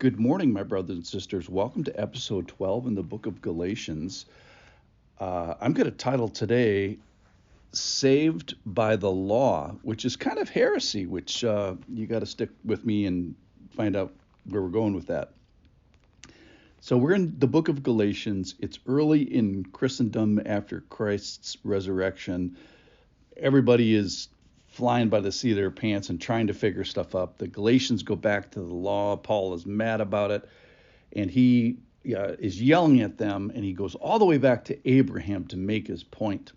Good morning, my brothers and sisters. Welcome to episode 12 in the book of Galatians. I'm going to title today, Saved by the Law, which is kind of heresy, which you got to stick with me and find out where we're going with that. So we're in the book of Galatians. It's early in Christendom after Christ's resurrection. Everybody is flying by the seat of their pants and trying to figure stuff up. The Galatians go back to the law. Paul is mad about it, and he is yelling at them, and he goes all the way back to Abraham to make his point.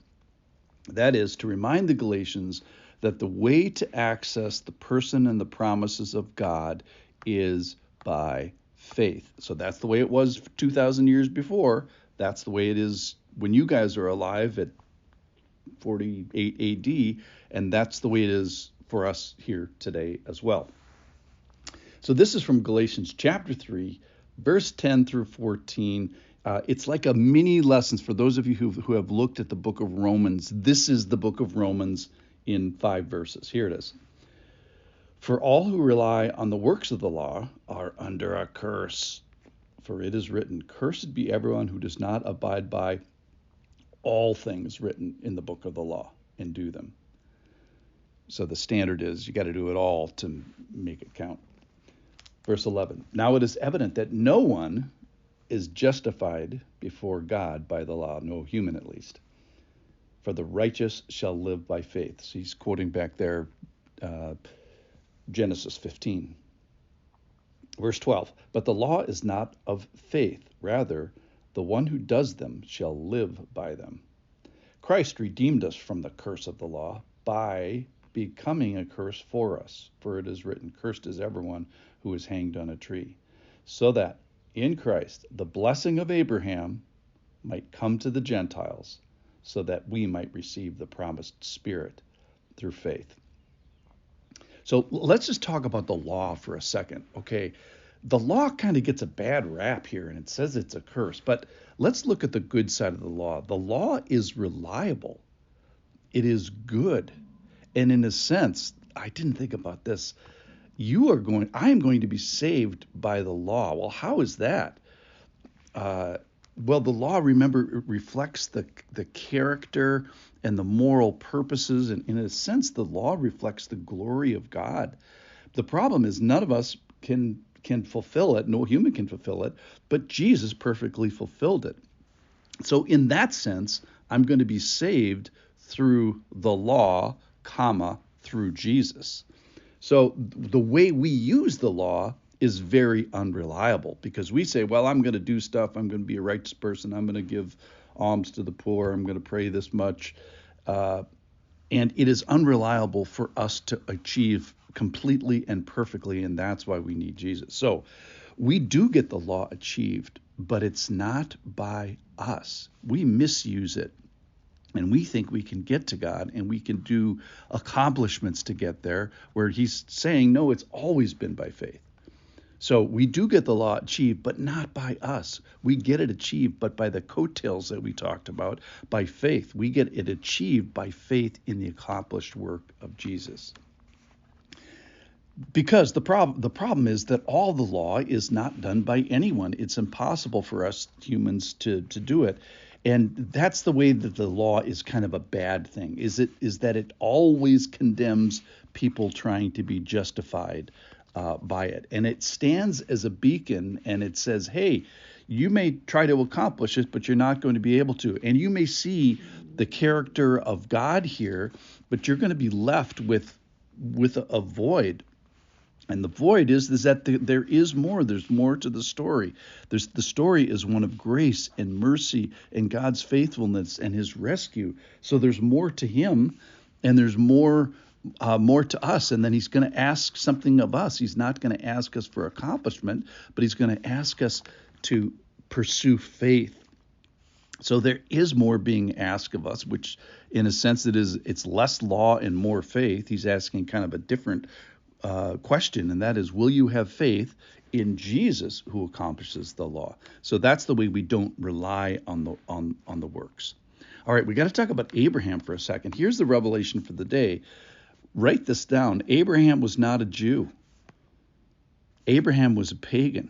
That is to remind the Galatians that the way to access the person and the promises of God is by faith. So that's the way it was 2,000 years before. That's the way it is when you guys are alive at 48 AD, and that's the way it is for us here today as well. So this is from Galatians chapter 3, verse 10 through 14. It's like a mini lessons for those of you who have looked at the book of Romans. This is the book of Romans in 5 verses. Here it is. For all who rely on the works of the law are under a curse. For it is written, cursed be everyone who does not abide by all things written in the book of the law and do them. So the standard is you got to do it all to make it count. Verse 11. Now it is evident that no one is justified before God by the law, no human at least. For the righteous shall live by faith. So he's quoting back there Genesis 15. Verse 12. But the law is not of faith. Rather, the one who does them shall live by them. Christ redeemed us from the curse of the law by becoming a curse for us. For it is written, cursed is everyone who is hanged on a tree. So that in Christ the blessing of Abraham might come to the Gentiles, so that we might receive the promised Spirit through faith. So let's just talk about the law for a second, okay? The law kind of gets a bad rap here, and it says it's a curse. But let's look at the good side of the law. The law is reliable. It is good. And in a sense, I didn't think about this. I am going to be saved by the law. Well, how is that? Well, the law, remember, it reflects the character and the moral purposes. And in a sense, the law reflects the glory of God. The problem is none of us can fulfill it. No human can fulfill it, but Jesus perfectly fulfilled it. So in that sense, I'm going to be saved through the law, through Jesus. So the way we use the law is very unreliable because we say, well, I'm going to do stuff. I'm going to be a righteous person. I'm going to give alms to the poor. I'm going to pray this much. And it is unreliable for us to achieve completely and perfectly, and that's why we need Jesus. So we do get the law achieved, but it's not by us. We misuse it, and we think we can get to God, and we can do accomplishments to get there, where he's saying, no, it's always been by faith. So we do get the law achieved, but not by us. We get it achieved, but by the coattails that we talked about, by faith. We get it achieved by faith in the accomplished work of Jesus. Because the problem is that all the law is not done by anyone. It's impossible for us humans to do it. And that's the way that the law is kind of a bad thing, is that it always condemns people trying to be justified by it. And it stands as a beacon, and it says, hey, you may try to accomplish it, but you're not going to be able to. And you may see the character of God here, but you're going to be left with a void. And the void is that there is more. There's more to the story. The story is one of grace and mercy and God's faithfulness and his rescue. So there's more to him, and there's more to us. And then he's going to ask something of us. He's not going to ask us for accomplishment, but he's going to ask us to pursue faith. So there is more being asked of us, which in a sense it's less law and more faith. He's asking kind of a different question, and that is, will you have faith in Jesus who accomplishes the law? So that's the way we don't rely on the works. All right, we got to talk about Abraham for a second. Here's the revelation for the day. Write this down. Abraham was not a Jew. Abraham was a pagan.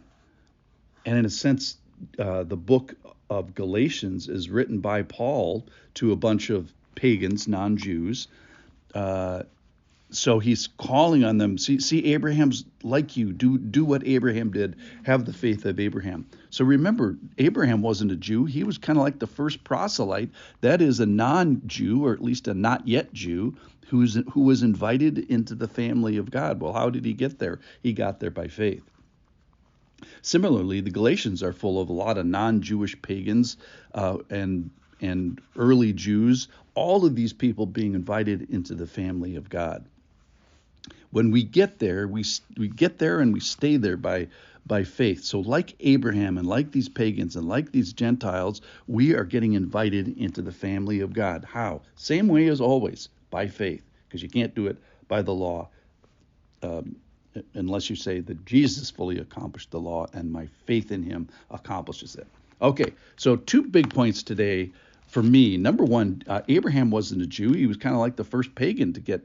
And in a sense, the book of Galatians is written by Paul to a bunch of pagans, non-Jews. So he's calling on them. See, Abraham's like you. Do what Abraham did. Have the faith of Abraham. So remember, Abraham wasn't a Jew. He was kind of like the first proselyte. That is a non-Jew, or at least a not yet Jew, who was invited into the family of God. Well, how did he get there? He got there by faith. Similarly, the Galatians are full of a lot of non-Jewish pagans and early Jews. All of these people being invited into the family of God. When we get there, we get there and we stay there by faith. So like Abraham and like these pagans and like these Gentiles, we are getting invited into the family of God. How? Same way as always, by faith, because you can't do it by the law unless you say that Jesus fully accomplished the law and my faith in him accomplishes it. Okay, so 2 big points today for me. Number one, Abraham wasn't a Jew. He was kind of like the first pagan to get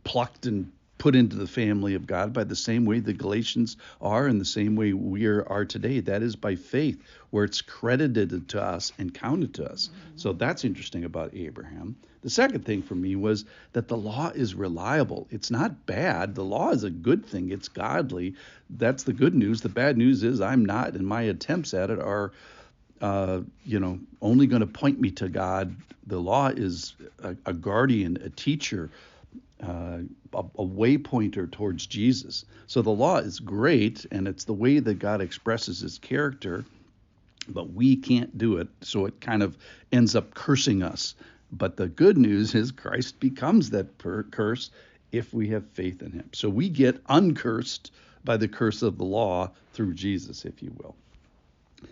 plucked and put into the family of God by the same way the Galatians are and the same way we are today. That is by faith, where it's credited to us and counted to us. So that's interesting about Abraham. The second thing for me was that the law is reliable. It's not bad. The law is a good thing. It's godly. That's the good news. The bad news is I'm not, and my attempts at it are only going to point me to God. The law is a guardian, a teacher, a waypointer towards Jesus. So the law is great, and it's the way that God expresses his character, but we can't do it, so it kind of ends up cursing us. But the good news is Christ becomes that curse if we have faith in him. So we get uncursed by the curse of the law through Jesus, if you will.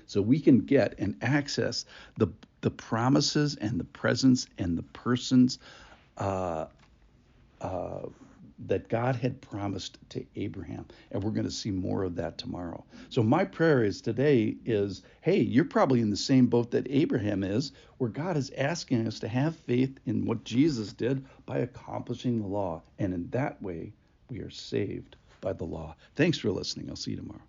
So we can get and access the promises and the presence and the persons that God had promised to Abraham. And we're going to see more of that tomorrow. So my prayer today is, hey, you're probably in the same boat that Abraham is, where God is asking us to have faith in what Jesus did by accomplishing the law. And in that way, we are saved by the law. Thanks for listening. I'll see you tomorrow.